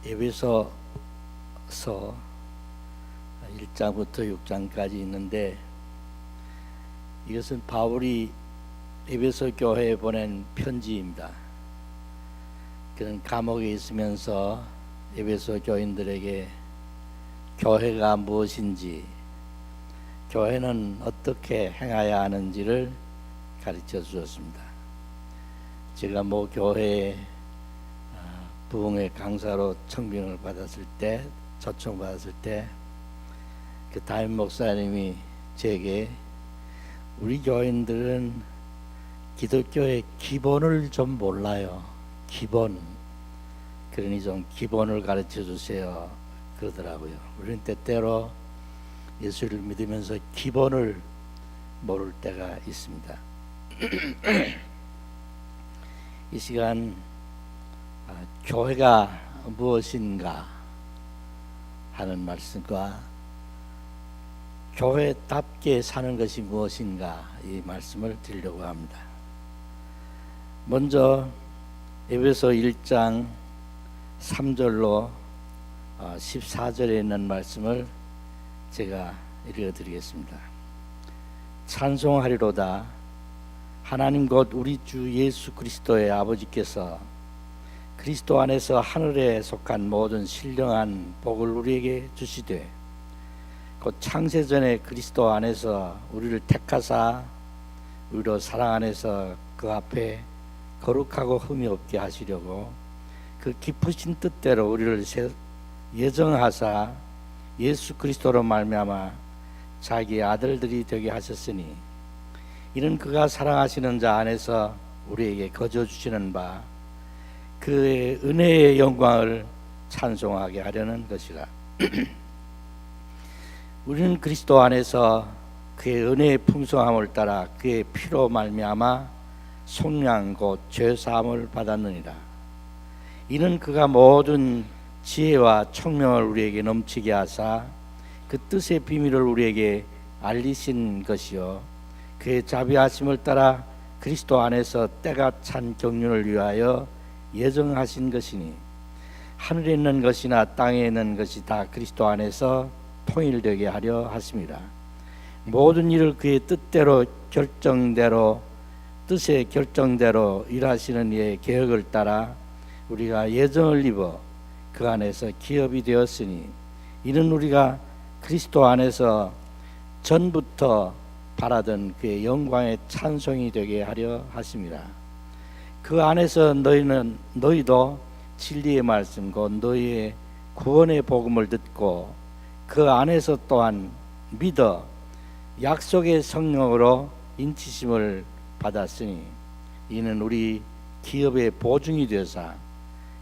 에베소서 1장부터 6장까지 있는데, 이것은 바울이 에베소 교회에 보낸 편지입니다. 그는 감옥에 있으면서 에베소 교인들에게 교회가 무엇인지, 교회는 어떻게 행해야 하는지를 가르쳐 주었습니다. 제가 모 교회에 부흥회 강사로 청빙을 받았을 때, 초청받았을 때, 그 담임 목사님이 제게 우리 교인들은 기독교의 기본을 좀 몰라요. 기본. 그러니 좀 기본을 가르쳐 주세요. 그러더라고요. 우리는 때때로 예수를 믿으면서 기본을 모를 때가 있습니다. 이 시간 교회가 무엇인가 하는 말씀과 교회답게 사는 것이 무엇인가, 이 말씀을 드리려고 합니다. 먼저 에베소 1장 3절로 14절에 있는 말씀을 제가 읽어드리겠습니다. 찬송하리로다. 하나님 곧 우리 주 예수 그리스도의 아버지께서 그리스도 안에서 하늘에 속한 모든 신령한 복을 우리에게 주시되, 곧 창세전에 그리스도 안에서 우리를 택하사 우리로 사랑 안에서 그 앞에 거룩하고 흠이 없게 하시려고 그 깊으신 뜻대로 우리를 예정하사 예수 그리스도로 말미암아 자기의 아들들이 되게 하셨으니, 이는 그가 사랑하시는 자 안에서 우리에게 거저 주시는 바 그의 은혜의 영광을 찬송하게 하려는 것이라. 우리는 그리스도 안에서 그의 은혜의 풍성함을 따라 그의 피로 말미암아 속량 곧 죄사함을 받았느니라. 이는 그가 모든 지혜와 총명을 우리에게 넘치게 하사 그 뜻의 비밀을 우리에게 알리신 것이요, 그의 자비하심을 따라 그리스도 안에서 때가 찬 경륜을 위하여 예정하신 것이니, 하늘에 있는 것이나 땅에 있는 것이 다 그리스도 안에서 통일되게 하려 하심이라. 모든 일을 그의 뜻의 결정대로 일하시는 이의 계획을 따라 우리가 예정을 입어 그 안에서 기업이 되었으니, 이는 우리가 그리스도 안에서 전부터 바라던 그의 영광의 찬송이 되게 하려 하심이라. 그 안에서 너희도 진리의 말씀 곧 너희의 구원의 복음을 듣고 그 안에서 또한 믿어 약속의 성령으로 인치심을 받았으니, 이는 우리 기업의 보증이 되사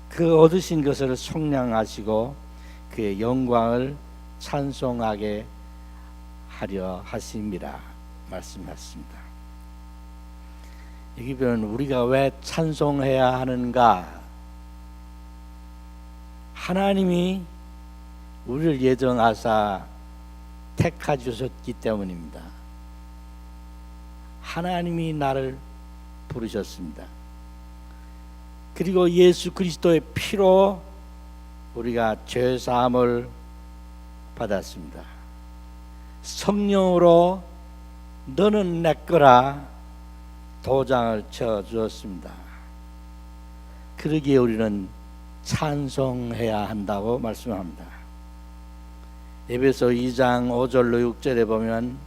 그 얻으신 것을 속량하시고 그의 영광을 찬송하게 하려 하심이라 말씀하셨습니다. 여기 보면 우리가 왜 찬송해야 하는가? 하나님이 우리를 예정하사 택하 주셨기 때문입니다. 하나님이 나를 부르셨습니다. 그리고 예수 그리스도의 피로 우리가 죄 사함을 받았습니다. 성령으로 너는 내 거라 도장을 쳐 주었습니다. 그러기에 우리는 찬송해야 한다고 말씀합니다. 에베소 2장 5절로 6절에 보면,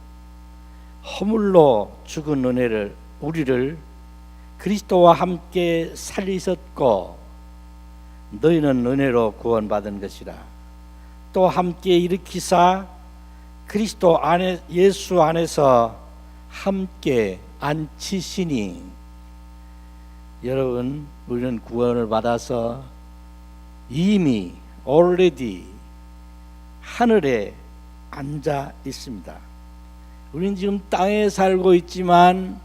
허물로 죽은 은혜를 우리를 그리스도와 함께 살리셨고 너희는 은혜로 구원받은 것이라. 또 함께 일으키사 그리스도 안에 예수 안에서 함께 앉히시니. 여러분, 우리는 구원을 받아서 이미 already 하늘에 앉아 있습니다. 우리는 지금 땅에 살고 있지만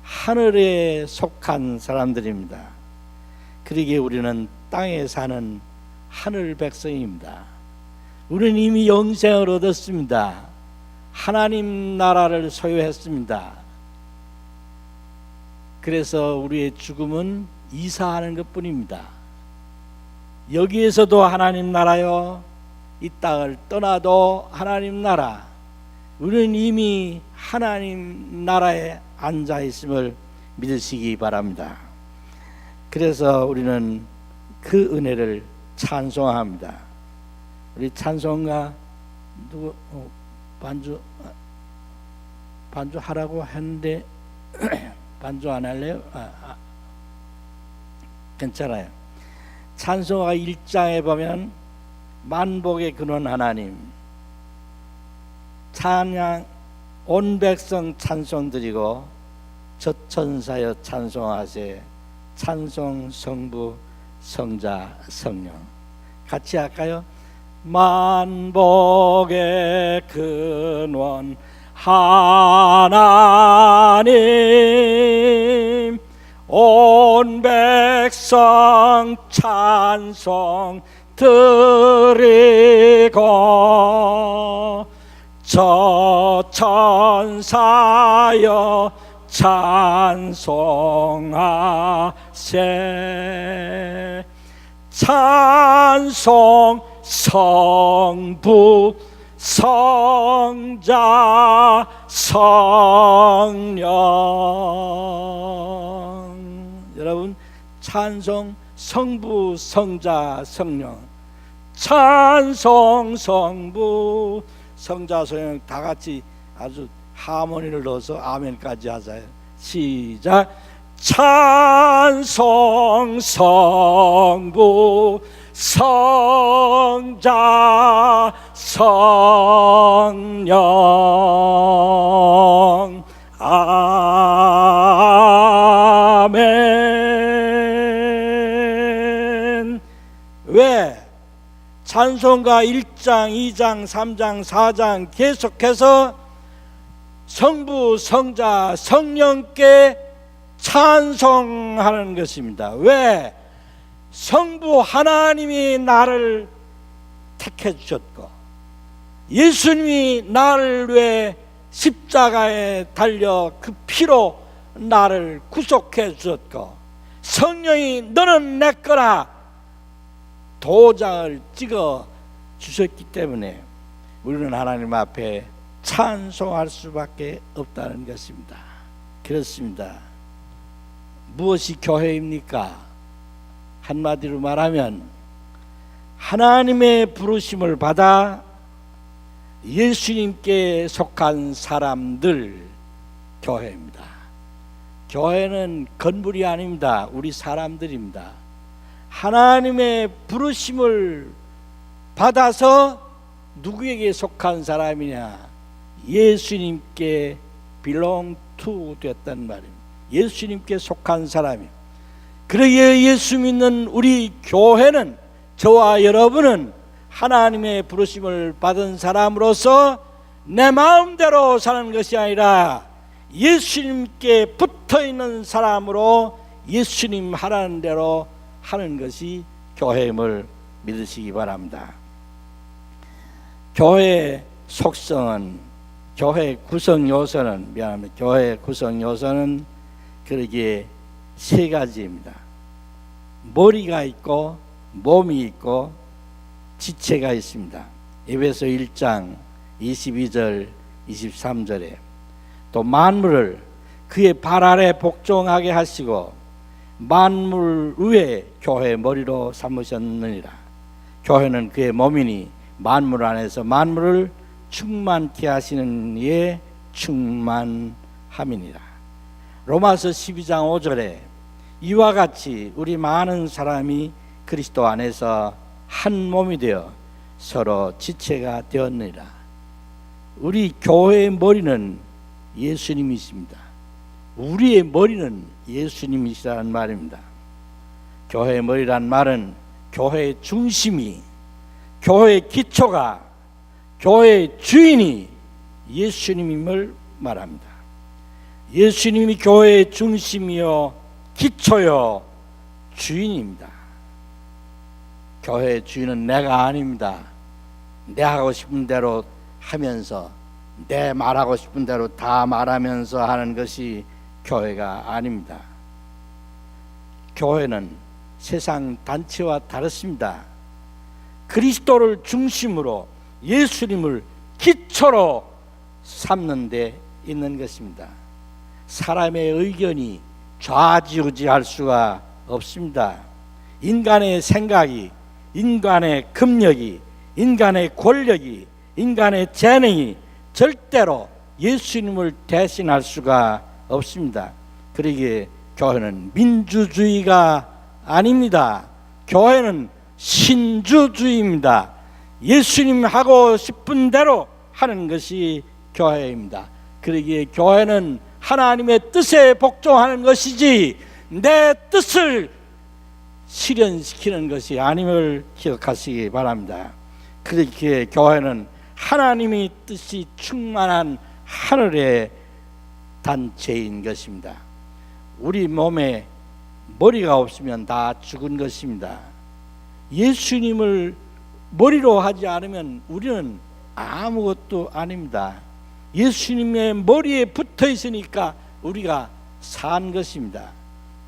하늘에 속한 사람들입니다. 그러기에 우리는 땅에 사는 하늘 백성입니다. 우리는 이미 영생을 얻었습니다. 하나님 나라를 소유했습니다. 그래서 우리의 죽음은 이사하는 것뿐입니다. 여기에서도 하나님 나라요, 이 땅을 떠나도 하나님 나라. 우리는 이미 하나님 나라에 앉아 있음을 믿으시기 바랍니다. 그래서 우리는 그 은혜를 찬송합니다. 우리 찬송가 누구 반주하라고 했는데 반주 안 할래요? 괜찮아요. 찬송가 1장에 보면 만복의 근원 하나님, 찬양 온 백성 찬송 드리고 저천사여 찬송하세, 찬송 성부 성자 성령. 같이 할까요? 만복의 근원 하나님, 온 백성 찬송 드리고 저천사여 찬송하세, 찬송 성부 성자 성령. 여러분, 찬송 성부 성자 성령, 찬송 성부 성자 성령 다 같이 아주 하모니를 넣어서 아멘까지 하자요. 시작. 찬송 성부 성자 성령. 아멘. 왜? 찬송가 1장, 2장, 3장, 4장 계속해서 성부, 성자, 성령께 찬송하는 것입니다. 왜? 성부 하나님이 나를 택해 주셨고, 예수님이 나를 위해 십자가에 달려 그 피로 나를 구속해 주셨고, 성령이 너는 내 거라 도장을 찍어 주셨기 때문에 우리는 하나님 앞에 찬송할 수밖에 없다는 것입니다. 그렇습니다. 무엇이 교회입니까? 한마디로 말하면 하나님의 부르심을 받아 예수님께 속한 사람들, 교회입니다. 교회는 건물이 아닙니다. 우리 사람들입니다. 하나님의 부르심을 받아서 누구에게 속한 사람이냐? 예수님께 belong to 됐단 말입니다. 예수님께 속한 사람이. 그러기에 예수 믿는 우리 교회는, 저와 여러분은 하나님의 부르심을 받은 사람으로서 내 마음대로 사는 것이 아니라 예수님께 붙어있는 사람으로 예수님 하라는 대로 하는 것이 교회임을 믿으시기 바랍니다. 교회의 속성은, 교회 구성 요소는, 교회 구성 요소는 그러기에 세 가지입니다. 머리가 있고 몸이 있고 지체가 있습니다. 에베소 1장 22절 23절에 또 만물을 그의 발 아래 복종하게 하시고 만물 위에 교회의 머리로 삼으셨느니라. 교회는 그의 몸이니 만물 안에서 만물을 충만케 하시는 이의 충만함이니라. 로마서 12장 5절에 이와 같이 우리 많은 사람이 그리스도 안에서 한 몸이 되어 서로 지체가 되었느니라. 우리 교회의 머리는 예수님이십니다. 우리의 머리는 예수님이시라는 말입니다. 교회의 머리란 말은 교회의 중심이, 교회의 기초가, 교회의 주인이 예수님임을 말합니다. 예수님이 교회의 중심이요 기초요 주인입니다. 교회의 주인은 내가 아닙니다. 내 하고 싶은 대로 하면서, 내 말하고 싶은 대로 다 말하면서 하는 것이 교회가 아닙니다. 교회는 세상 단체와 다릅니다. 그리스도를 중심으로 예수님을 기초로 삼는 데 있는 것입니다. 사람의 의견이 좌지우지할 수가 없습니다. 인간의 생각이, 인간의 금력이, 인간의 권력이, 인간의 재능이 절대로 예수님을 대신할 수가 없습니다. 그러기에 교회는 민주주의가 아닙니다. 교회는 신주주의입니다. 예수님 하고 싶은 대로 하는 것이 교회입니다. 그러기에 교회는 하나님의 뜻에 복종하는 것이지 내 뜻을 실현시키는 것이 아님을 기억하시기 바랍니다. 그렇기에 교회는 하나님의 뜻이 충만한 하늘의 단체인 것입니다. 우리 몸에 머리가 없으면 다 죽은 것입니다. 예수님을 머리로 하지 않으면 우리는 아무것도 아닙니다. 예수님의 머리에 붙어 있으니까 우리가 산 것입니다.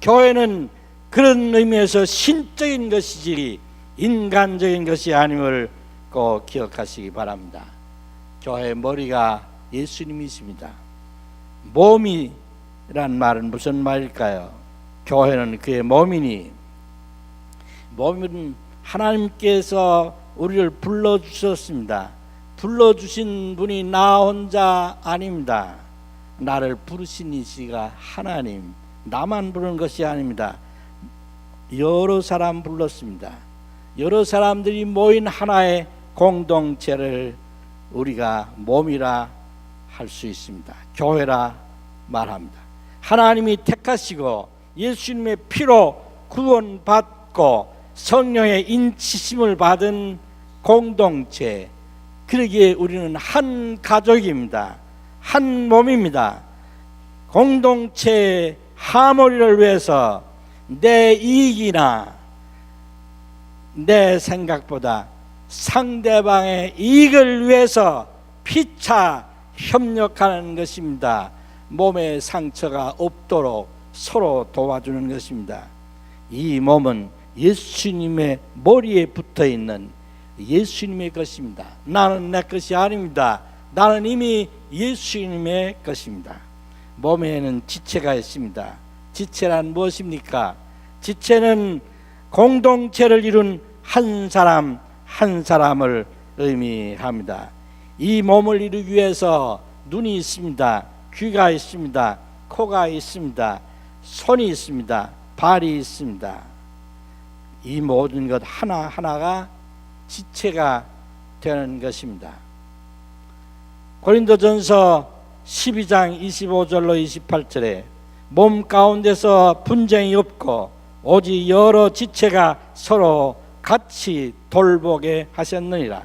교회는 그런 의미에서 신적인 것이지 인간적인 것이 아님을 꼭 기억하시기 바랍니다. 교회의 머리가 예수님이십니다. 몸이란 말은 무슨 말일까요? 교회는 그의 몸이니, 몸은 하나님께서 우리를 불러주셨습니다. 불러주신 분이 나 혼자 아닙니다. 나를 부르신 이시가 하나님, 나만 부르는 것이 아닙니다. 여러 사람 불렀습니다. 여러 사람들이 모인 하나의 공동체를 우리가 몸이라 할 수 있습니다. 교회라 말합니다. 하나님이 택하시고 예수님의 피로 구원받고 성령의 인치심을 받은 공동체, 그러기에 우리는 한 가족입니다. 한 몸입니다. 공동체의 하모니를 위해서 내 이익이나 내 생각보다 상대방의 이익을 위해서 피차 협력하는 것입니다. 몸에 상처가 없도록 서로 도와주는 것입니다. 이 몸은 예수님의 머리에 붙어 있는 예수님의 것입니다. 나는 내 것이 아닙니다. 나는 이미 예수님의 것입니다. 몸에는 지체가 있습니다. 지체란 무엇입니까? 지체는 공동체를 이룬 한 사람 한 사람을 의미합니다. 이 몸을 이루기 위해서 눈이 있습니다. 귀가 있습니다. 코가 있습니다. 손이 있습니다. 발이 있습니다. 이 모든 것 하나하나가 지체가 되는 것입니다. 고린도전서 12장 25절로 28절에 몸 가운데서 분쟁이 없고 오직 여러 지체가 서로 같이 돌보게 하셨느니라.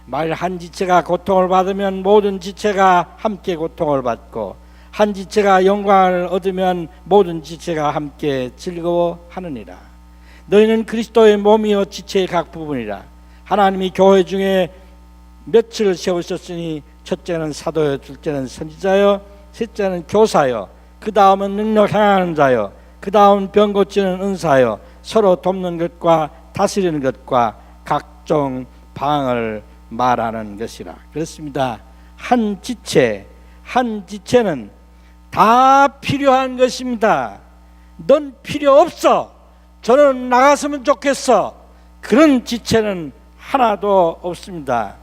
만일 한 지체가 고통을 받으면 모든 지체가 함께 고통을 받고 한 지체가 영광을 얻으면 모든 지체가 함께 즐거워하느니라. 너희는 그리스도의 몸이요 지체의 각 부분이라. 하나님이 교회 중에 몇을 세우셨으니 첫째는 사도요, 둘째는 선지자요, 셋째는 교사요, 그 다음은 능력 행하는 자요, 그 다음 병 고치는 은사요, 서로 돕는 것과 다스리는 것과 각종 방을 말하는 것이라. 그렇습니다. 한 지체는 다 필요한 것입니다. 넌 필요 없어, 저는 나갔으면 좋겠어, 그런 지체는 하나도 없습니다.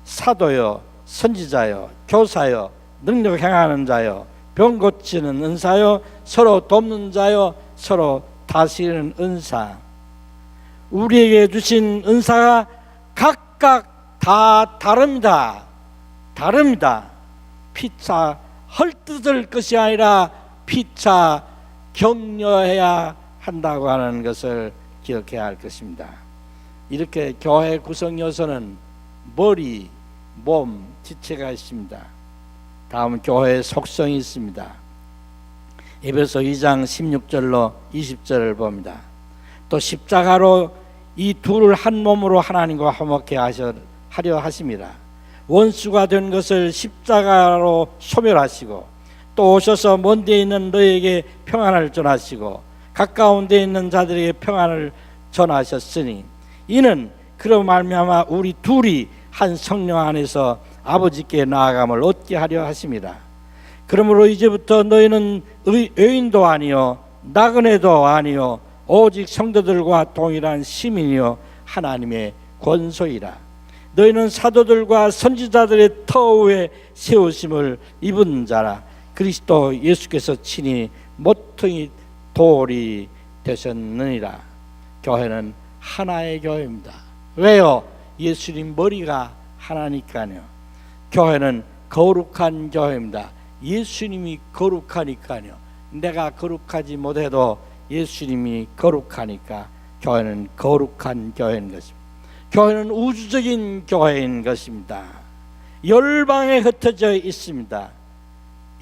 사도요, 선지자요, 교사요, 능력 행하는 자요, 병 고치는 은사요, 서로 돕는 자요, 서로 다스리는 은사. 우리에게 주신 은사가 각각 다 다릅니다. 피차 헐뜯을 것이 아니라 피차 격려해야 한다고 하는 것을 기억해야 할 것입니다. 이렇게 교회 구성 요소는 머리, 몸, 지체가 있습니다. 다음 교회의 속성이 있습니다. 에베소 2장 16절로 20절을 봅니다. 또 십자가로 이 둘을 한 몸으로 하나님과 화목케 하려 하심이라. 원수가 된 것을 십자가로 소멸하시고 또 오셔서 먼 데 있는 너에게 평안을 전하시고 가까운 데 있는 자들에게 평안을 전하셨으니 이는 그로 말미암아 우리 둘이 한 성령 안에서 아버지께 나아감을 얻게 하려 하심이라. 그러므로 이제부터 너희는 의인도 아니요 나그네도 아니요 오직 성도들과 동일한 시민이요 하나님의 권소이라. 너희는 사도들과 선지자들의 터 위에 세우심을 입은 자라. 그리스도 예수께서 친히 모퉁이 돌이 되셨느니라. 교회는 하나의 교회입니다. 왜요? 예수님 머리가 하나니까요. 교회는 거룩한 교회입니다. 예수님이 거룩하니까요. 내가 거룩하지 못해도 예수님이 거룩하니까 교회는 거룩한 교회인 것입니다. 교회는 우주적인 교회인 것입니다. 열방에 흩어져 있습니다.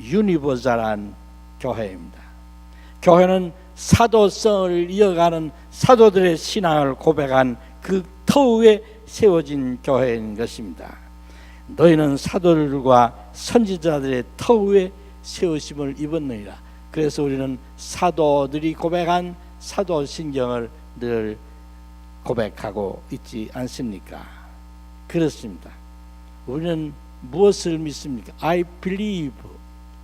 유니버설한 교회입니다. 교회는 사도성을 이어가는 사도들의 신앙을 고백한 그 터 위에 세워진 교회인 것입니다. 너희는 사도들과 선지자들의 터 위에 세우심을 입었느니라. 그래서 우리는 사도들이 고백한 사도신경을 늘 고백하고 있지 않습니까? 그렇습니다. 우리는 무엇을 믿습니까? I believe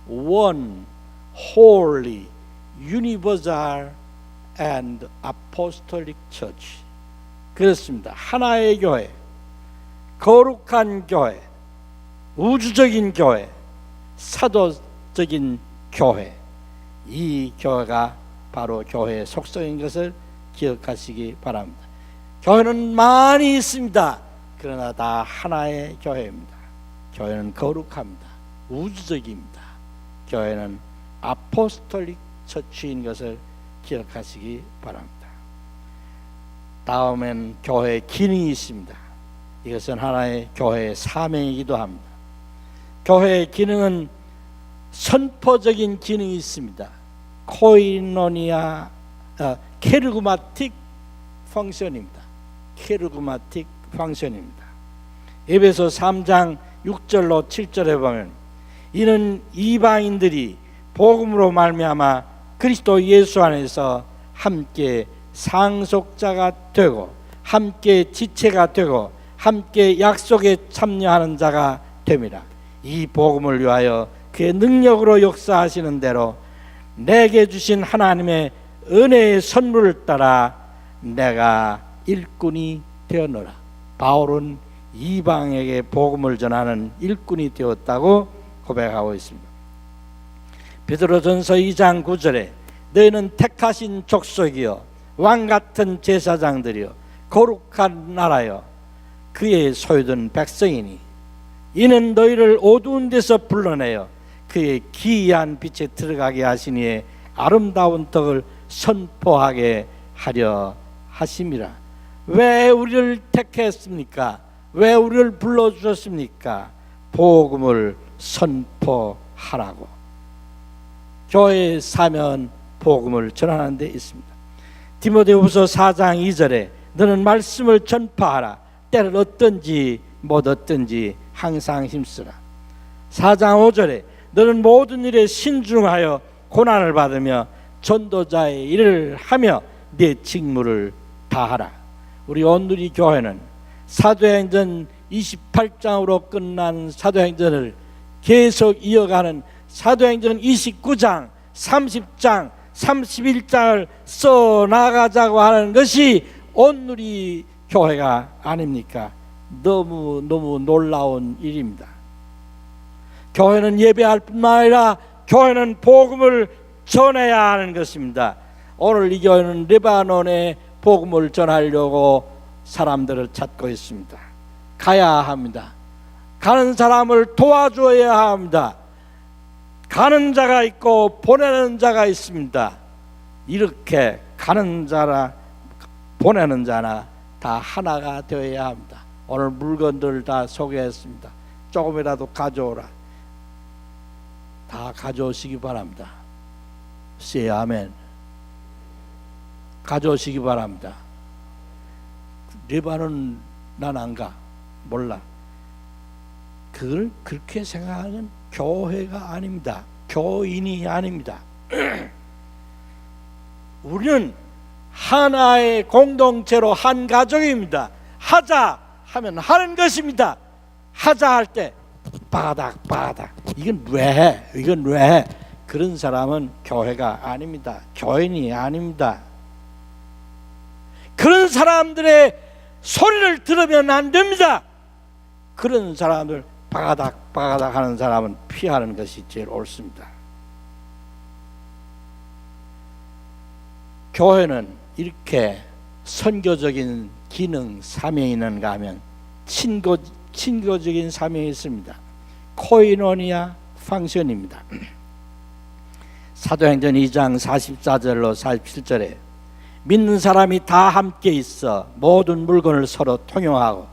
one holy universal and apostolic church. 그렇습니다. 하나의 교회, 거룩한 교회, 우주적인 교회, 사도적인 교회, 이 교회가 바로 교회의 속성인 것을 기억하시기 바랍니다. 교회는 많이 있습니다. 그러나 다 하나의 교회입니다. 교회는 거룩합니다. 우주적입니다. 교회는 아포스톨릭 처치인 것을 기억하시기 바랍니다. 다음엔 교회의 기능이 있습니다. 이것은 하나의 교회의 사명이기도 합니다. 교회의 기능은 선포적인 기능이 있습니다. 코이노니아 케르그마틱 펑션입니다. 케르그마틱 펑션입니다. 에베소 3장 6절로 7절에 보면 이는 이방인들이 복음으로 말미암아 그리스도 예수 안에서 함께 상속자가 되고 함께 지체가 되고 함께 약속에 참여하는 자가 됨이라. 이 복음을 위하여 그의 능력으로 역사하시는 대로 내게 주신 하나님의 은혜의 선물을 따라 내가 일꾼이 되었노라. 바울은 이방에게 복음을 전하는 일꾼이 되었다고 고백하고 있습니다. 베드로전서 2장 9절에 너희는 택하신 족속이여 왕같은 제사장들이여 거룩한 나라여 그의 소유된 백성이니 이는 너희를 어두운 데서 불러내어 그의 기이한 빛에 들어가게 하시니에 아름다운 덕을 선포하게 하려 하심이라. 왜 우리를 택했습니까? 왜 우리를 불러주셨습니까? 복음을 선포하라고. 교회의 사명은 복음을 전하는 데 있습니다. 디모데후서 4장 2절에 너는 말씀을 전파하라. 때를 얻든지 못 얻든지 항상 힘쓰라. 4장 5절에 너는 모든 일에 신중하여 고난을 받으며 전도자의 일을 하며 네 직무를 다하라. 우리 온누리 교회는 사도행전 28장으로 끝난 사도행전을 계속 이어가는 사도행전 29장, 30장, 31장을 써나가자고 하는 것이 온누리 교회가 아닙니까? 너무 놀라운 일입니다. 교회는 예배할 뿐만 아니라 교회는 복음을 전해야 하는 것입니다. 오늘 이 교회는 레바논에 복음을 전하려고 사람들을 찾고 있습니다. 가야 합니다. 가는 사람을 도와줘야 합니다. 가는 자가 있고 보내는 자가 있습니다. 이렇게 가는 자나 보내는 자나 다 하나가 되어야 합니다. 오늘 물건들 다 소개했습니다. 조금이라도 가져오라. 다 가져오시기 바랍니다. Say 아멘. 가져오시기 바랍니다. 레바논 난 안 가. 몰라. 그걸 그렇게 생각하는 교회가 아닙니다. 교인이 아닙니다. 우리는 하나의 공동체로 한 가족입니다. 하자 하면 하는 것입니다. 하자 할 때 바닥 이건 왜 해? 이건 왜 해? 그런 사람은 교회가 아닙니다. 교인이 아닙니다. 그런 사람들의 소리를 들으면 안 됩니다. 그런 사람들 바가닥 하는 사람은 피하는 것이 제일 옳습니다. 교회는 이렇게 선교적인 기능, 사명이 있는가 하면 친교적인 사명이 있습니다. 코이노니아 펑션입니다. 사도행전 2장 44절로 47절에 믿는 사람이 다 함께 있어 모든 물건을 서로 통용하고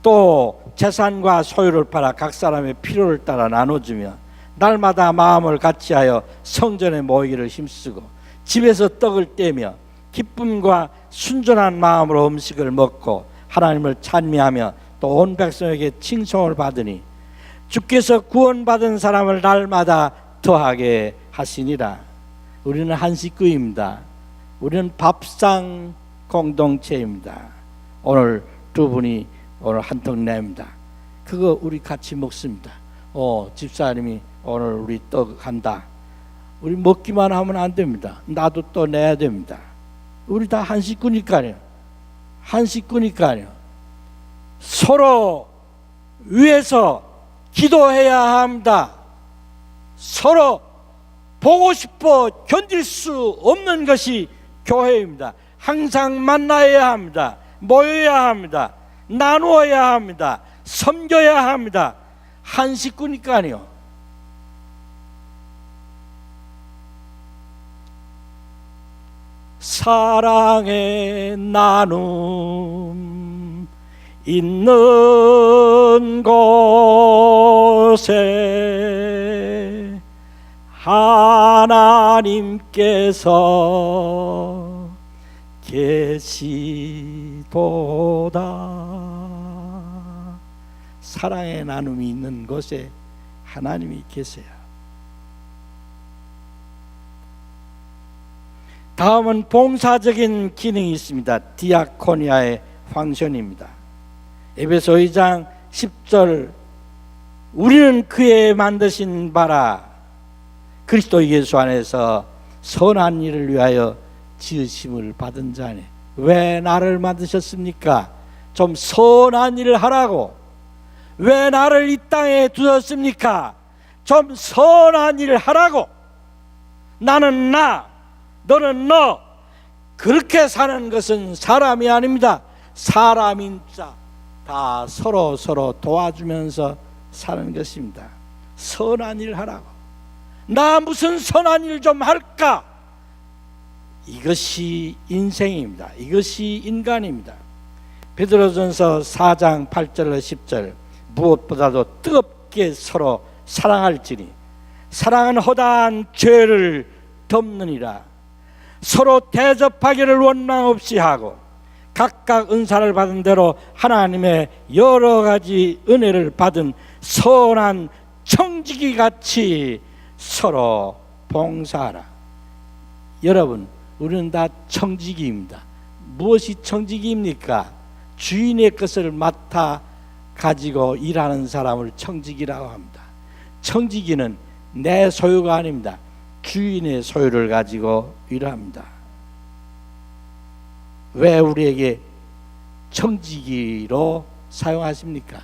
또 재산과 소유를 팔아 각 사람의 필요를 따라 나눠주며 날마다 마음을 같이하여 성전에 모이기를 힘쓰고 집에서 떡을 떼며 기쁨과 순전한 마음으로 음식을 먹고 하나님을 찬미하며 또 온 백성에게 칭송을 받으니 주께서 구원받은 사람을 날마다 더하게 하시니라. 우리는 한 식구입니다. 우리는 밥상 공동체입니다. 오늘 두 분이 오늘 한턱 냅니다. 그거 우리 같이 먹습니다. 집사님이 오늘 우리 떡 한다. 우리 먹기만 하면 안 됩니다. 나도 또 내야 됩니다. 우리 다 한 식구니까요. 한 식구니까요. 서로 위해서 기도해야 합니다. 서로 보고 싶어 견딜 수 없는 것이 교회입니다. 항상 만나야 합니다. 모여야 합니다. 나누어야 합니다. 섬겨야 합니다. 한 식구니까요. 사랑의 나눔 있는 곳에 하나님께서 계시도다. 사랑의 나눔이 있는 곳에 하나님이 계세요. 다음은 봉사적인 기능이 있습니다. 디아코니아의 펑션입니다. 에베소 2장 10절 우리는 그의 만드신 바라 그리스도 예수 안에서 선한 일을 위하여 지으심을 받은 자네. 왜 나를 만드셨습니까? 좀 선한 일을 하라고. 왜 나를 이 땅에 두셨습니까? 좀 선한 일을 하라고. 나는 나, 너는 너. 그렇게 사는 것은 사람이 아닙니다. 사람인 자 다 서로 도와주면서 사는 것입니다. 선한 일 하라고. 나 무슨 선한 일 좀 할까? 이것이 인생입니다. 이것이 인간입니다. 베드로전서 4장 8절로 10절 무엇보다도 뜨겁게 서로 사랑할지니 사랑은 허다한 죄를 덮느니라. 서로 대접하기를 원망 없이 하고 각각 은사를 받은 대로 하나님의 여러 가지 은혜를 받은 선한 청지기 같이 서로 봉사하라. 여러분, 우리는 다 청지기입니다. 무엇이 청지기입니까? 주인의 것을 맡아 가지고 일하는 사람을 청지기라고 합니다. 청지기는 내 소유가 아닙니다. 주인의 소유를 가지고 일합니다. 왜 우리에게 청지기로 사용하십니까?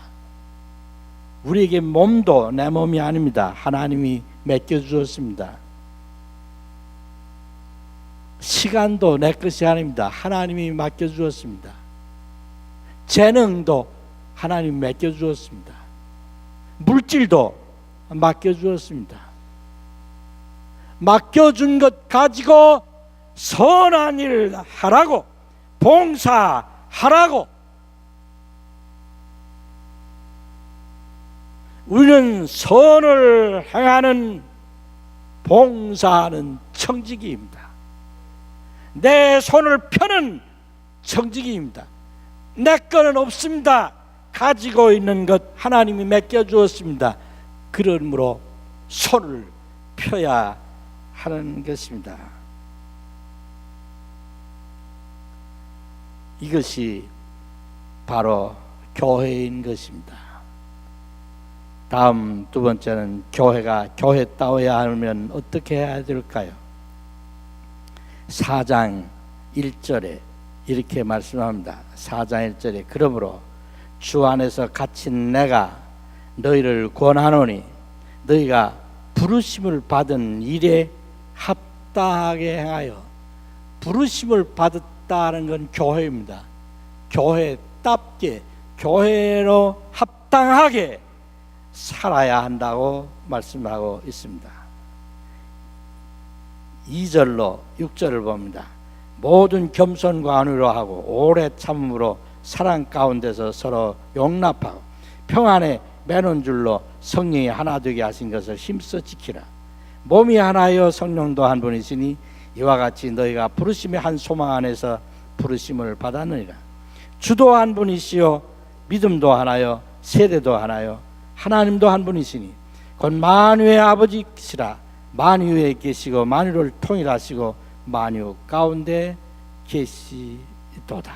우리에게 몸도 내 몸이 아닙니다. 하나님이 맡겨주었습니다. 시간도 내 것이 아닙니다. 하나님이 맡겨주었습니다. 재능도 하나님이 맡겨주었습니다. 물질도 맡겨주었습니다. 맡겨준 것 가지고 선한 일을 하라고, 봉사하라고. 우리는 선을 행하는 봉사하는 청지기입니다. 내 손을 펴는 청지기입니다. 내 거는 없습니다. 가지고 있는 것 하나님이 맡겨주었습니다. 그러므로 손을 펴야 하는 것입니다. 이것이 바로 교회인 것입니다. 다음 두 번째는 교회가 교회다워야 하면 어떻게 해야 될까요? 4장 1절에 이렇게 말씀합니다. 4장 1절에 그러므로 주 안에서 갇힌 내가 너희를 권하노니 너희가 부르심을 받은 일에 합당하게 행하여. 부르심을 받았다는 건 교회입니다. 교회답게 교회로 합당하게 살아야 한다고 말씀하고 있습니다. 2절로 6절을 봅니다. 모든 겸손과 안위로 하고 오래 참음으로 사랑 가운데서 서로 용납하고 평안에 매는 줄로 성령이 하나 되게 하신 것을 힘써 지키라. 몸이 하나여 성령도 한 분이시니 이와 같이 너희가 부르심의 한 소망 안에서 부르심을 받았느니라. 주도 한 분이시요 믿음도 하나요 세례도 하나요 하나님도 한 분이시니 곧 만유의 아버지시라. 만유에 계시고 만유를 통일하시고 만유 가운데 계시도다.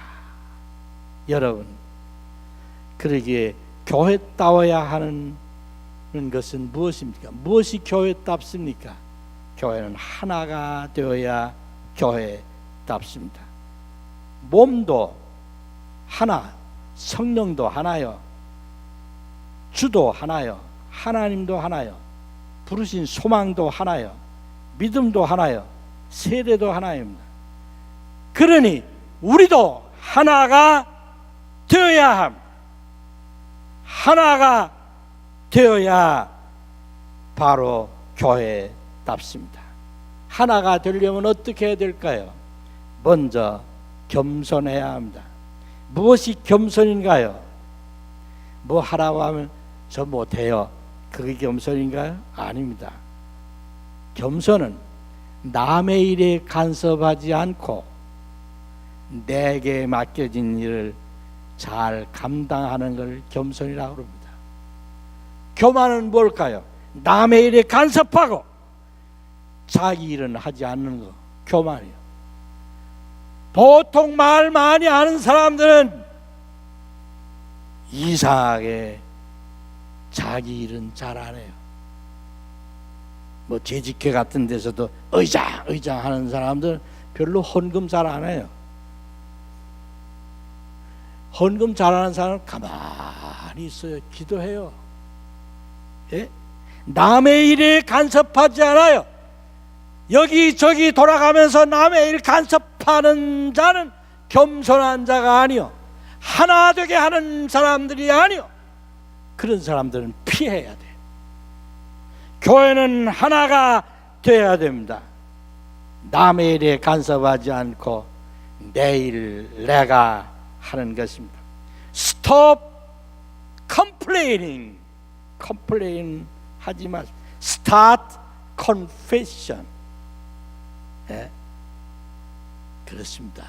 여러분, 그러기에 교회다워야 하는 것은 무엇입니까? 무엇이 교회답습니까? 교회는 하나가 되어야 교회답습니다. 몸도 하나, 성령도 하나요, 주도 하나요, 하나님도 하나요, 부르신 소망도 하나요, 믿음도 하나요, 세례도 하나입니다. 그러니 우리도 하나가 되어야 합니다. 하나가 되어야 바로 교회답습니다. 하나가 되려면 어떻게 해야 될까요? 먼저 겸손해야 합니다. 무엇이 겸손인가요? 뭐 하라고 하면 저 못해요, 그게 겸손인가요? 아닙니다. 겸손은 남의 일에 간섭하지 않고 내게 맡겨진 일을 잘 감당하는 걸 겸손이라고 합니다. 교만은 뭘까요? 남의 일에 간섭하고 자기 일은 하지 않는 거, 교만이요. 보통 말 많이 하는 사람들은 이상하게 자기 일은 잘 안 해요. 뭐 재직회 같은 데서도 의장 하는 사람들은 별로 헌금 잘 안 해요. 헌금 잘하는 사람은 가만히 있어요. 기도해요. 예? 남의 일에 간섭하지 않아요. 여기저기 돌아가면서 남의 일 간섭하는 자는 겸손한 자가 아니요, 하나 되게 하는 사람들이 아니요, 그런 사람들은 피해야 돼요. 교회는 하나가 되어야 됩니다. 남의 일에 간섭하지 않고 내 일 내가 하는 것입니다. Stop complaining. complain 하지 마세요. Start confession. 예? 그렇습니다.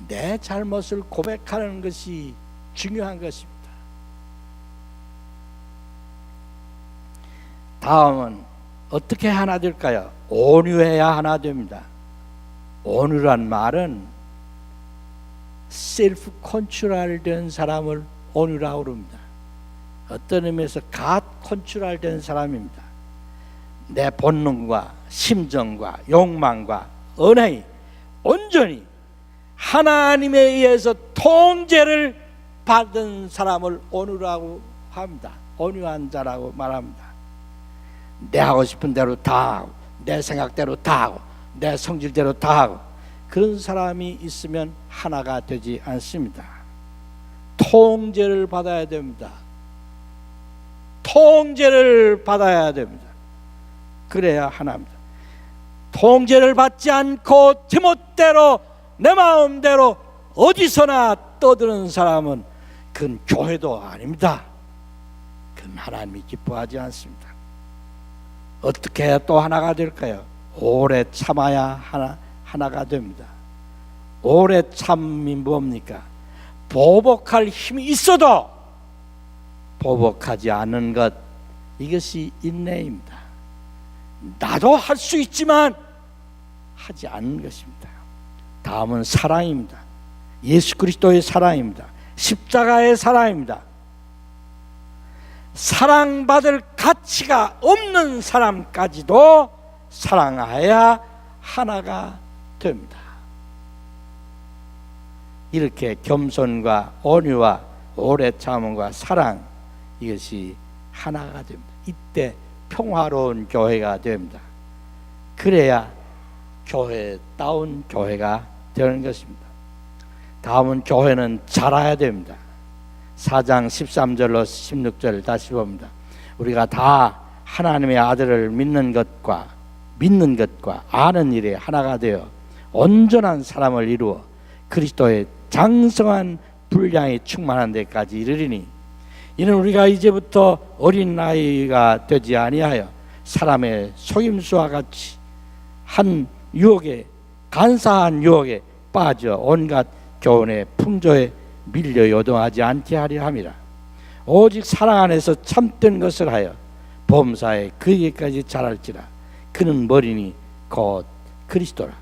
내 잘못을 고백하는 것이 중요한 것입니다. 다음은 어떻게 하나 될까요? 온유해야 하나 됩니다. 온유란 말은 셀프 컨트롤 된 사람을 온유라고 합니다. 어떤 의미에서 갓 컨트롤 된 사람입니다. 내 본능과 심정과 욕망과 언행이 온전히 하나님에 의해서 통제를 받은 사람을 온유라고 합니다. 온유한 자라고 말합니다. 내 하고 싶은 대로 다 하고 내 생각대로 다 하고 내 성질대로 다 하고, 그런 사람이 있으면 하나가 되지 않습니다. 통제를 받아야 됩니다. 통제를 받아야 됩니다. 그래야 하나입니다. 통제를 받지 않고 제멋대로 내 마음대로 어디서나 떠드는 사람은 그건 교회도 아닙니다. 그건 하나님이 기뻐하지 않습니다. 어떻게 해야 또 하나가 될까요? 오래 참아야 하나가 됩니다. 오래 참이 뭡니까? 보복할 힘이 있어도 보복하지 않는 것, 이것이 인내입니다. 나도 할 수 있지만 하지 않는 것입니다. 다음은 사랑입니다. 예수 그리스도의 사랑입니다. 십자가의 사랑입니다. 사랑받을 가치가 없는 사람까지도 사랑하여야 하나가 됩니다. 이렇게 겸손과 온유와 오래 참음과 사랑, 이것이 하나가 됩니다. 이때 평화로운 교회가 됩니다. 그래야 교회다운 교회가 되는 것입니다. 다음은 교회는 자라야 됩니다. 4장 13절로 16절 다시 봅니다. 우리가 다 하나님의 아들을 믿는 것과 아는 일에 하나가 되어 온전한 사람을 이루어 그리스도의 장성한 분량이 충만한 데까지 이르리니, 이는 우리가 이제부터 어린 나이가 되지 아니하여 사람의 속임수와 같이 한 유혹에, 간사한 유혹에 빠져 온갖 교훈의 풍조에 밀려 요동하지 않게 하려 함이라. 오직 사랑 안에서 참된 것을 하여 범사에 그에게까지 자랄지라. 그는 머리니 곧 그리스도라.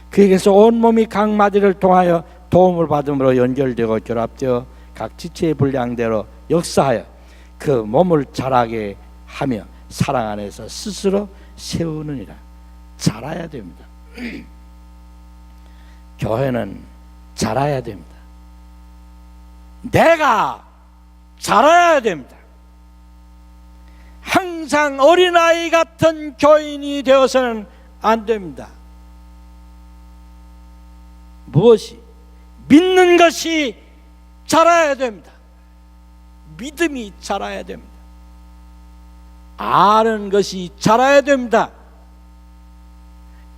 그에게서 온몸이 각 마디를 통하여 도움을 받음으로 연결되고 결합되어 각 지체의 분량대로 역사하여 그 몸을 자라게 하며 사랑 안에서 스스로 세우느니라. 자라야 됩니다. 교회는 자라야 됩니다. 내가 자라야 됩니다. 항상 어린아이 같은 교인이 되어서는 안 됩니다. 무엇이? 믿는 것이 자라야 됩니다. 믿음이 자라야 됩니다. 아는 것이 자라야 됩니다.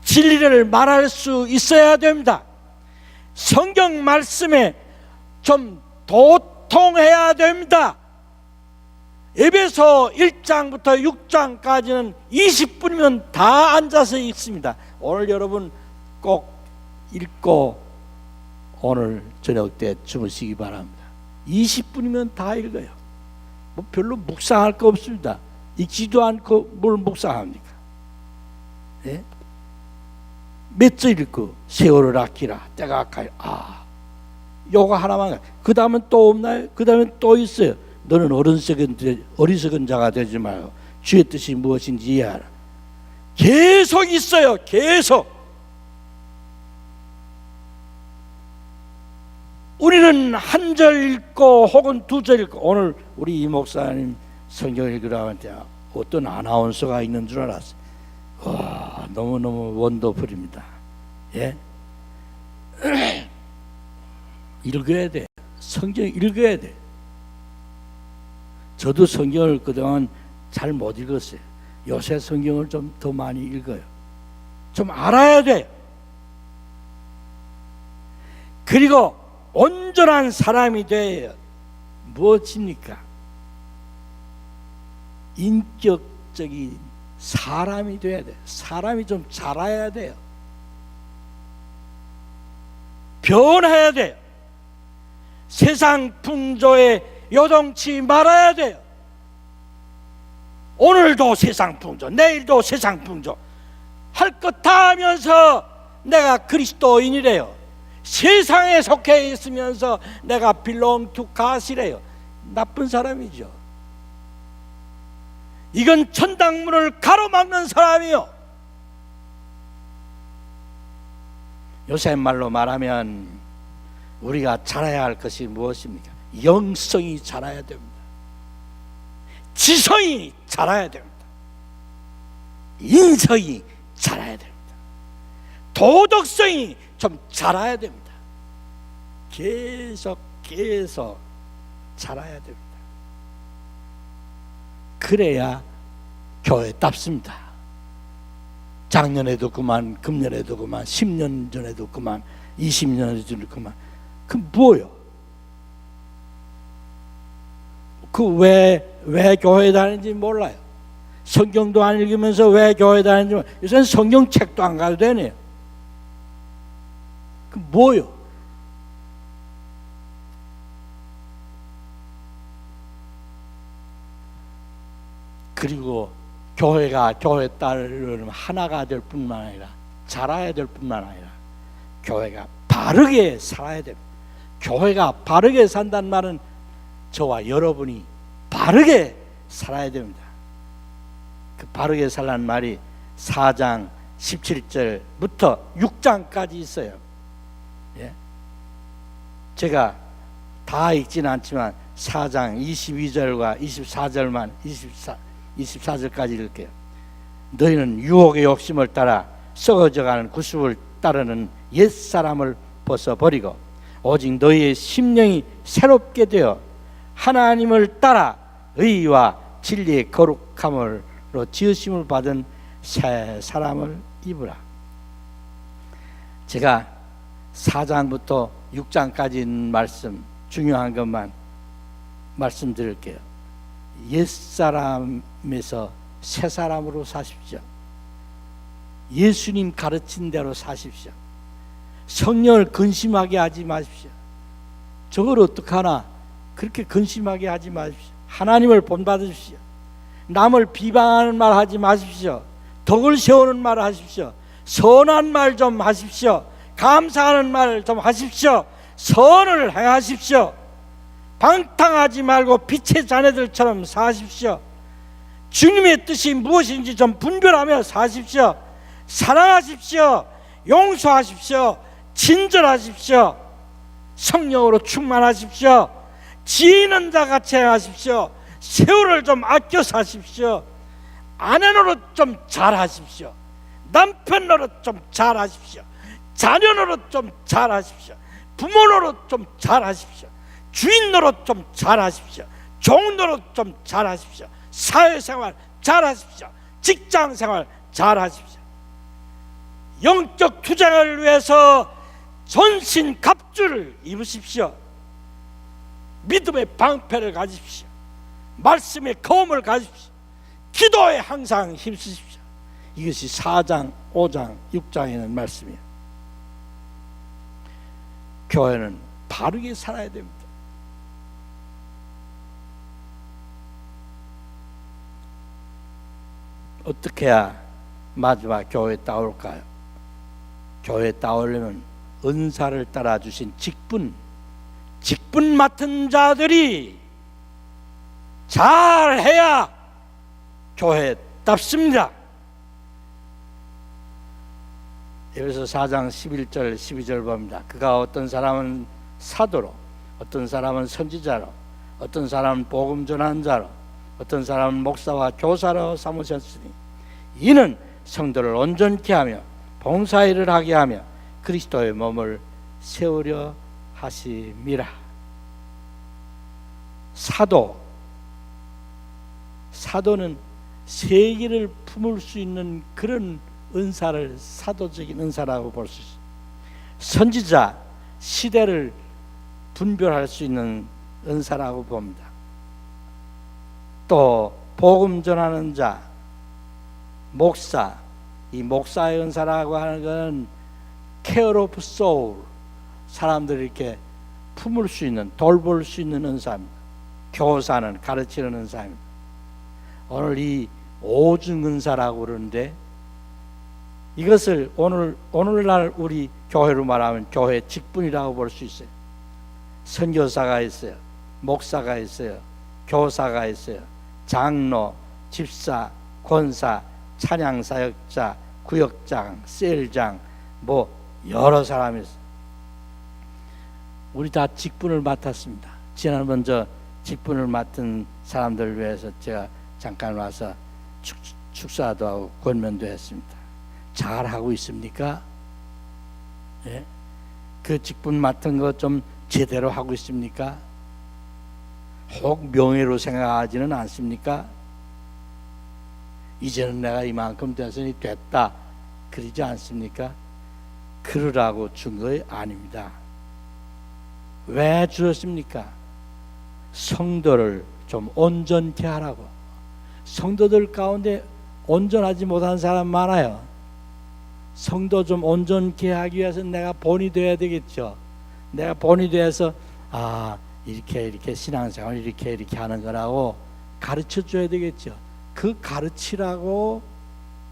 진리를 말할 수 있어야 됩니다. 성경 말씀에 좀 도통해야 됩니다. 에베소 1장부터 6장까지는 20분이면 다 앉아서 읽습니다. 오늘 여러분 꼭 읽고 오늘 저녁 때 주무시기 바랍니다. 20분이면 다 읽어요. 뭐 별로 묵상할 거 없습니다. 읽지도 않고 뭘 묵상합니까? 예? 몇 절 읽고 세월을 아끼라 때가 가요. 요거 하나만. 그 다음은 또 없나요? 그 다음엔 또 있어요. 너는 어리석은 자가 되지 말고 주의 뜻이 무엇인지 이해하라. 계속 있어요. 계속. 우리는 한 절 읽고 혹은 두 절 읽고, 오늘 우리 이 목사님 성경 읽으라고 하는데 어떤 아나운서가 있는 줄 알았어요. 와, 너무너무 원더풀입니다. 예? 읽어야 돼. 성경 읽어야 돼. 저도 성경을 그동안 잘 못 읽었어요. 요새 성경을 좀 더 많이 읽어요. 좀 알아야 돼요. 그리고 온전한 사람이 돼야 무엇입니까? 인격적인 사람이 돼야 돼요. 사람이 좀 자라야 돼요. 변해야 돼요. 세상 풍조에 요동치 말아야 돼요. 오늘도 세상 풍조, 내일도 세상 풍조, 할 것 다 하면서 내가 그리스도인이래요. 세상에 속해 있으면서 내가 belong to God이래요. 나쁜 사람이죠. 이건 천당문을 가로막는 사람이요. 요새 말로 말하면 우리가 자라야 할 것이 무엇입니까? 영성이 자라야 됩니다. 지성이 자라야 됩니다. 인성이 자라야 됩니다. 도덕성이 좀 자라야 됩니다. 계속 자라야 됩니다. 그래야 교회답습니다. 작년에도 그만, 금년에도 그만, 10년 전에도 그만, 20년 전에도 그만. 그 뭐요? 그 왜 교회 다니는지 몰라요. 성경도 안 읽으면서 왜 교회 다니는지 몰라요. 요새는 성경책도 안 가도 되네요. 그 뭐요? 그리고 교회가 교회 따르려면 하나가 될 뿐만 아니라 자라야 될 뿐만 아니라 교회가 바르게 살아야 됩니다. 교회가 바르게 산다는 말은 저와 여러분이 바르게 살아야 됩니다. 그 바르게 살라는 말이 4장 17절부터 6장까지 있어요. 예? 제가 다 읽지는 않지만 4장 22절과 24절만 24절까지 읽을게요. 너희는 유혹의 욕심을 따라 썩어져가는 구습을 따르는 옛사람을 벗어버리고 오직 너희의 심령이 새롭게 되어 하나님을 따라 의와 진리의 거룩함으로 지으심을 받은 새 사람을 입으라. 제가 4장부터 6장까지 있는 말씀, 중요한 것만 말씀드릴게요. 옛사람에서 새사람으로 사십시오. 예수님 가르친 대로 사십시오. 성령을 근심하게 하지 마십시오. 저걸 어떡하나 그렇게 근심하게 하지 마십시오. 하나님을 본받으십시오. 남을 비방하는 말 하지 마십시오. 덕을 세우는 말 하십시오. 선한 말 좀 하십시오. 감사하는 말 좀 하십시오. 선을 행하십시오. 방탕하지 말고 빛의 자녀들처럼 사십시오. 주님의 뜻이 무엇인지 좀 분별하며 사십시오. 사랑하십시오. 용서하십시오. 친절하십시오. 성령으로 충만하십시오. 지혜 있는 자 같이 행하십시오. 세월을 좀 아껴 사십시오. 아내 노릇 좀 잘하십시오. 남편 노릇 좀 잘하십시오. 자녀 노릇 좀 잘하십시오. 부모 노릇 좀 잘하십시오. 주인 노릇 좀 잘하십시오. 종 노릇 좀 잘하십시오. 사회생활 잘하십시오. 직장생활 잘하십시오. 영적 투쟁을 위해서 전신 갑주를 입으십시오. 믿음의 방패를 가지십시오. 말씀의 검을 가지십시오. 기도에 항상 힘쓰십시오. 이것이 4장, 5장, 6장에 있는 말씀이에요. 교회는 바르게 살아야 됩니다. 어떻게 해야 마지막 교회에 따올까요? 교회에 따오려면 은사를 따라 주신 직분 맡은 자들이 잘해야 교회에 답습니다. 여기서 4장 11절 12절 봅니다. 그가 어떤 사람은 사도로, 어떤 사람은 선지자로, 어떤 사람은 복음 전하는 자로, 어떤 사람은 목사와 교사로 삼으셨으니 이는 성도를 온전케 하며 봉사일을 하게 하며 그리스도의 몸을 세우려 하심이라. 사도는 세계를 품을 수 있는 그런 은사를 사도적인 은사라고 볼 수 있습니다. 선지자, 시대를 분별할 수 있는 은사라고 봅니다. 또 복음 전하는 자, 목사, 이 목사의 은사라고 하는 것은 care of soul, 사람들이 이렇게 품을 수 있는, 돌볼 수 있는 은사입니다. 교사는 가르치는 은사입니다. 오늘 이 오중 은사라고 그러는데 이것을 오늘날 우리 교회로 말하면 교회 직분이라고 볼 수 있어요. 선교사가 있어요. 목사가 있어요. 교사가 있어요. 장로, 집사, 권사, 찬양사역자, 구역장, 셀장, 뭐 여러 사람이 있어요. 우리 다 직분을 맡았습니다. 지난번 저 직분을 맡은 사람들을 위해서 제가 잠깐 와서 축사도 하고 권면도 했습니다. 잘 하고 있습니까? 예? 그 직분 맡은 거 좀 제대로 하고 있습니까? 혹 명예로 생각하지는 않습니까? 이제는 내가 이만큼 됐으니 됐다 그러지 않습니까? 그러라고 준 거 아닙니다. 왜 주었습니까? 성도를 좀 온전케 하라고. 성도들 가운데 온전하지 못한 사람 많아요. 성도 좀 온전케 하기 위해서 내가 본이 되어야 되겠죠. 내가 본이 되어서 이렇게 신앙생활 이렇게 하는 거라고 가르쳐 줘야 되겠죠. 그 가르치라고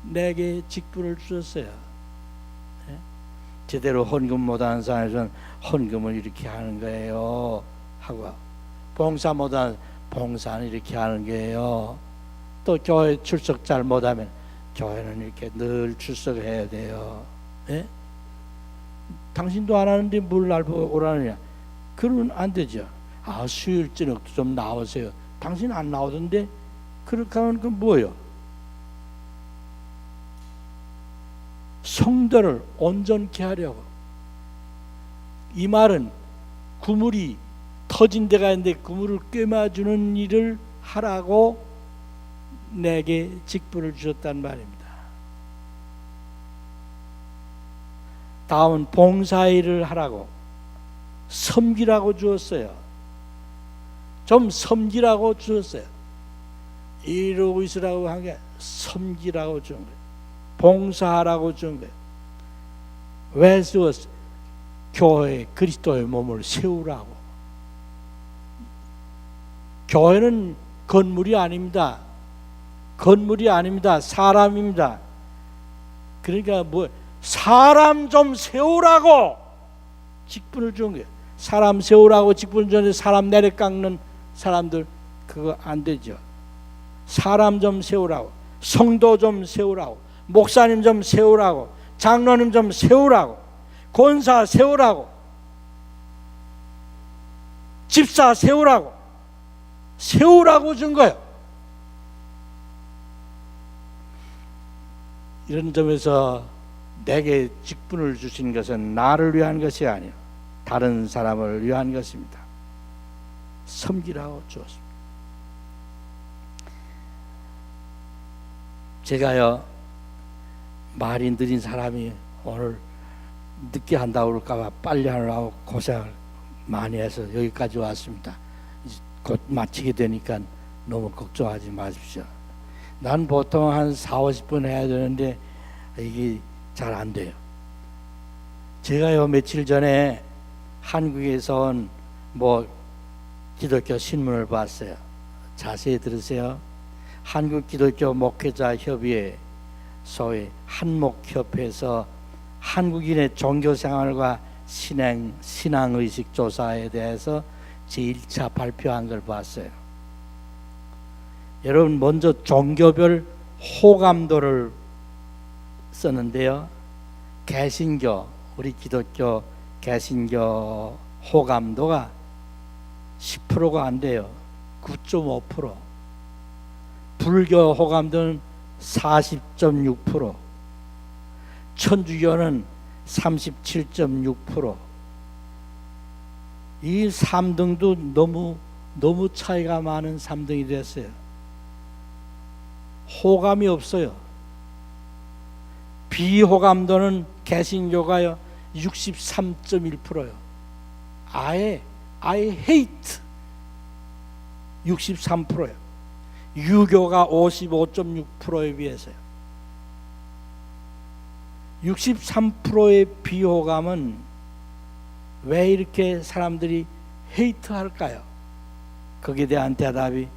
내게 직분을 주셨어요. 네? 제대로 헌금 못하는 사람에서는 헌금을 이렇게 하는 거예요 하고, 봉사 못하는 봉사는 이렇게 하는 거예요. 또 교회 출석 잘 못하면 교회는 이렇게 늘 출석해야 돼요. 예? 당신도 안 하는데 뭘 날 보고 오라느냐? 그러면 안 되죠. 아, 수요일 저녁도 좀 나오세요. 당신 안 나오던데 그렇게 하면 그 뭐예요? 성도를 온전케 하려고. 이 말은 그물이 터진 데가 있는데 그물을 꿰매주는 일을 하라고 내게 직분을 주셨단 말입니다. 다음은 봉사일을 하라고, 섬기라고 주었어요. 좀 섬기라고 주었어요. 이러고 있으라고 한 게 섬기라고 준 거예요. 봉사하라고 준 거예요. 왜 주었어요? 교회 그리스도의 몸을 세우라고. 교회는 건물이 아닙니다. 건물이 아닙니다. 사람입니다. 그러니까 뭐 사람 좀 세우라고 직분을 준 거예요. 사람 세우라고 직분을 줬는데 사람 내려깎는 사람들 그거 안 되죠. 사람 좀 세우라고, 성도 좀 세우라고, 목사님 좀 세우라고, 장로님 좀 세우라고, 권사 세우라고, 집사 세우라고 준 거예요. 이런 점에서 내게 직분을 주신 것은 나를 위한 것이 아니라 다른 사람을 위한 것입니다. 섬기라고 주었습니다. 제가요, 말이 느린 사람이 오늘 늦게 한다고 그럴까봐 빨리 하느라고 고생을 많이 해서 여기까지 왔습니다. 곧 마치게 되니까 너무 걱정하지 마십시오. 난 보통 한 40-50분 해야 되는데 이게 잘 안 돼요. 제가요, 며칠 전에 한국에서 온 기독교 신문을 봤어요. 자세히 들으세요. 한국 기독교 목회자 협의회, 소위 한목협회에서 한국인의 종교생활과 신앙의식 조사에 대해서 제1차 발표한 걸 봤어요. 여러분, 먼저 종교별 호감도를 썼는데요, 개신교, 우리 기독교 개신교 호감도가 10%가 안 돼요. 9.5%. 불교 호감도는 40.6%, 천주교는 37.6%. 이 3등도 너무 차이가 많은 3등이 됐어요. 호감이 없어요. 비호감도는 개신교가요 63.1%요. 아예 hate 63%요. 유교가 55.6%에 비해서요. 63%의 비호감은 왜 이렇게 사람들이 헤이트할까요? 거기에 대한 대답이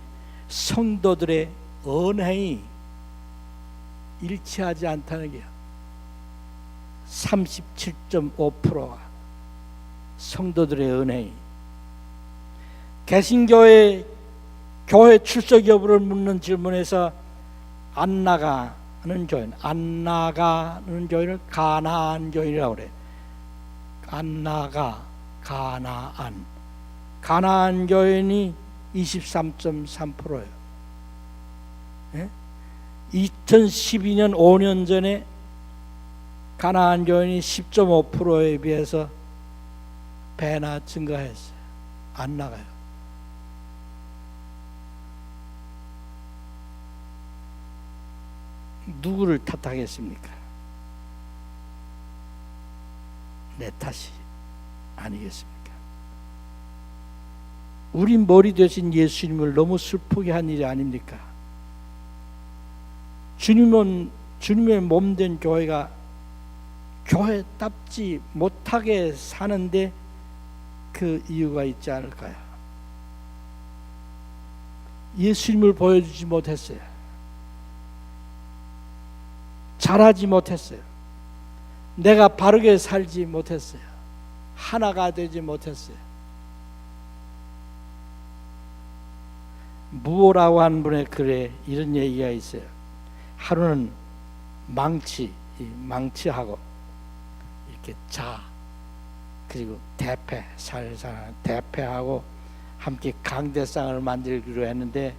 성도들의 언행이 일치하지 않다는 게요. 37.5%가 성도들의 언행이. 개신교의 교회 출석 여부를 묻는 질문에서 안 나가는 교회는 가나안 교인이라고 그래요. 안 나가, 가나안 교인이 23.3%예요. 예? 2012년 5년 전에 가나안 교인이 10.5%에 비해서 배나 증가했어요. 안 나가요. 누구를 탓하겠습니까? 내 탓이 아니겠습니까? 우리 머리 대신 예수님을 너무 슬프게 한 일이 아닙니까? 주님의 몸된 교회가 교회답지 못하게 사는데 그 이유가 있지 않을까요? 예수님을 보여주지 못했어요. 잘하지 못했어요. 내가 바르게 살지 못했어요. 하나가 되지 못했어요. 무오라고 하는 분의 글에 이런 얘기가 있어요. 하루는 망치하고 이렇게 그리고 대패하고 함께 강대상을 만들기로 했는데,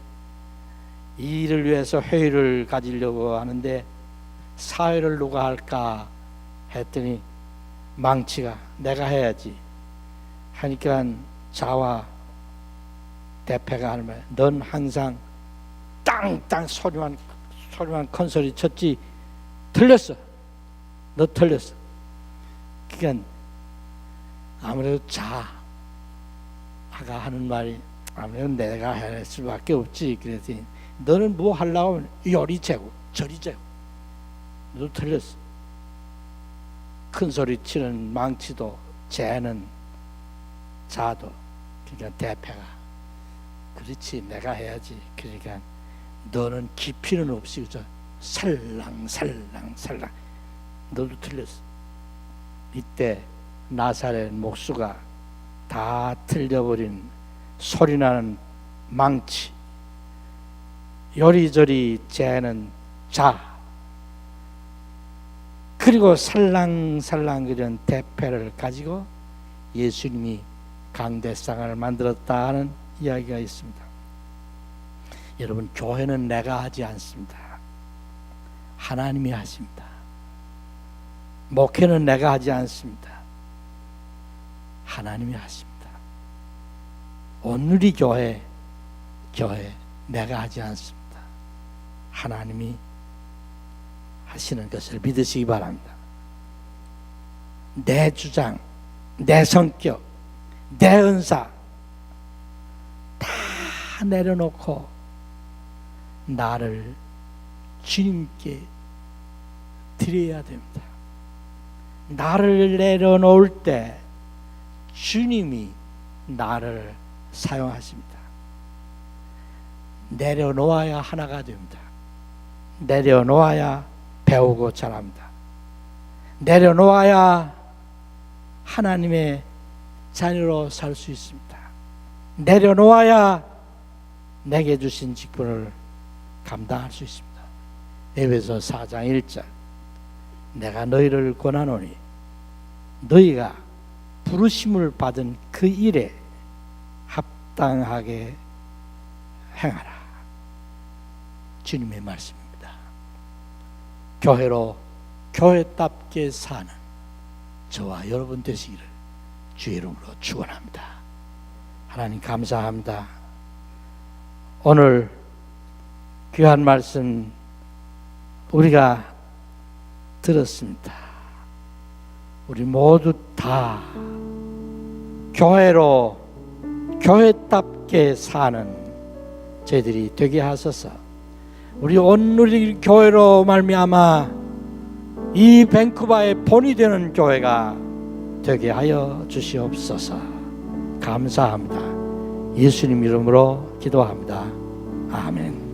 이 일을 위해서 회의를 가지려고 하는데 사회를 누가 할까 했더니 망치가 내가 해야지 하니까 자와 대패가 하는 말, 넌 항상 땅땅 소리만 큰 소리 쳤지. 틀렸어. 너 틀렸어. 그러니까 아무래도 자아가 하는 말이 아무래도 내가 할 수밖에 없지. 그랬더니 너는 뭐 하려고 하면 요리 재고 저리 재고. 너 틀렸어. 큰 소리 치는 망치도 재는 자도, 그러니까 대패가 그렇지 내가 해야지. 그러니까 너는 깊이는 없이 그저 살랑살랑 너도 틀렸어. 이때 나사렛 목수가 다 틀려버린 소리나는 망치, 요리조리 재는 자, 그리고 살랑살랑 그런 대패를 가지고 예수님이 강대상을 만들었다 하는 이야기가 있습니다. 여러분, 교회는 내가 하지 않습니다. 하나님이 하십니다. 목회는 내가 하지 않습니다. 하나님이 하십니다. 오늘이 교회 내가 하지 않습니다. 하나님이 하시는 것을 믿으시기 바랍니다. 내 주장, 내 성격, 내 은사 다 내려놓고 나를 주님께 드려야 됩니다. 나를 내려놓을 때 주님이 나를 사용하십니다. 내려놓아야 하나가 됩니다. 내려놓아야 배우고 자랍니다. 내려놓아야 하나님의 자녀로 살 수 있습니다. 내려놓아야 내게 주신 직분을 감당할 수 있습니다. 에베소 4장 1절, 내가 너희를 권하노니 너희가 부르심을 받은 그 일에 합당하게 행하라. 주님의 말씀입니다. 교회답게 사는 저와 여러분 되시기를 주의 이름으로 축원합니다. 하나님 감사합니다. 오늘 귀한 말씀 우리가 들었습니다. 우리 모두 다 교회답게 사는 저희들이 되게 하소서. 우리 온누리 교회로 말미암아 이 밴쿠버의 본이 되는 교회가 되게 하여 주시옵소서. 감사합니다. 예수님 이름으로 기도합니다. 아멘.